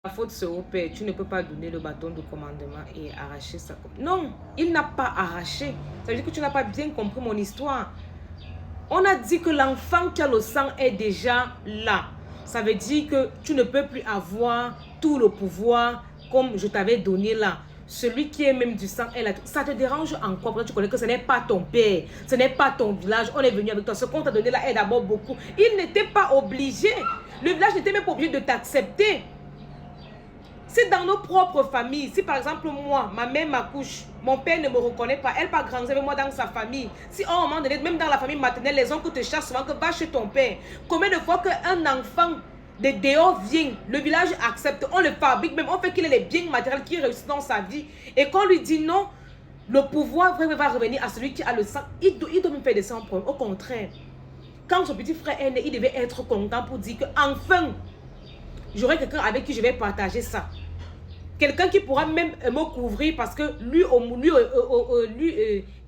La faute c'est au père. Tu ne peux pas donner le bâton de commandement et arracher ça. Non, il n'a pas arraché. Ça veut dire que tu n'as pas bien compris mon histoire. On a dit que l'enfant qui a le sang est déjà là. Ça veut dire que tu ne peux plus avoir tout le pouvoir comme je t'avais donné là. Celui qui est même du sang est là. Ça te dérange encore parce que tu connais que ce n'est pas ton père. Ce n'est pas ton village. On est venu avec toi. Ce qu'on t'a donné là est d'abord beaucoup. Il n'était pas obligé. Le village n'était même pas obligé de t'accepter. Si dans nos propres familles, si par exemple moi, ma mère m'accouche, mon père ne me reconnaît pas, elle pas grandir avec moi dans sa famille. Si à un moment donné, même dans la famille maternelle, les oncles te chassent souvent que va chez ton père. Combien de fois qu'un enfant de dehors vient, le village accepte, on le fabrique même, on fait qu'il ait les biens matériels qui réussissent dans sa vie. Et qu'on lui dit non, le pouvoir va revenir à celui qui a le sang. Il doit même faire des sangs. Au contraire, quand son petit frère est né, il devait être content pour dire que enfin, j'aurai quelqu'un avec qui je vais partager ça. Quelqu'un qui pourra même me couvrir parce que lui et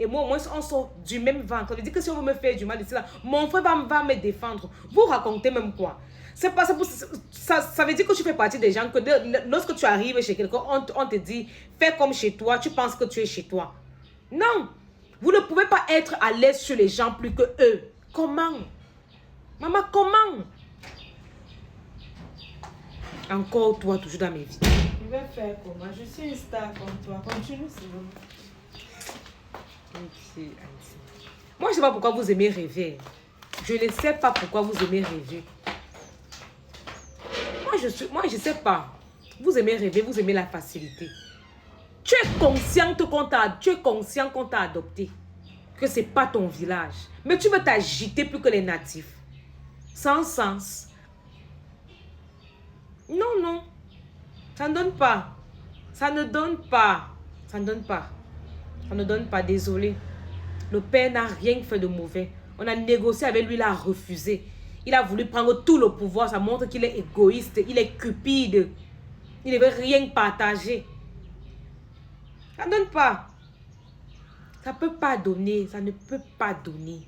moi, au moins, on sort du même ventre. Ça veut dire que si on veut me faire du mal ici, là, mon frère va me défendre. Vous racontez même quoi? Ça veut dire que tu fais partie des gens que lorsque tu arrives chez quelqu'un, on te dit, fais comme chez toi, tu penses que tu es chez toi. Non, vous ne pouvez pas être à l'aise chez les gens plus que eux. Comment? Maman, comment? Encore toi, toujours dans mes vies. Je vais faire comment? Je suis une star comme toi. Continue, s'il vous plaît. Moi, je ne sais pas pourquoi vous aimez rêver. Je ne sais pas pourquoi vous aimez rêver. Moi, je ne sais pas. Vous aimez rêver, vous aimez la facilité. Tu es conscient qu'on t'a adopté. Que ce n'est pas ton village. Mais tu veux t'agiter plus que les natifs. Sans sens. Non, non. Ça ne donne pas. Ça ne donne pas. Ça ne donne pas. Ça ne donne pas, désolé. Le père n'a rien fait de mauvais. On a négocié avec lui, il a refusé. Il a voulu prendre tout le pouvoir. Ça montre qu'il est égoïste, il est cupide. Il ne veut rien partager. Ça ne donne pas. Ça ne peut pas donner. Ça ne peut pas donner.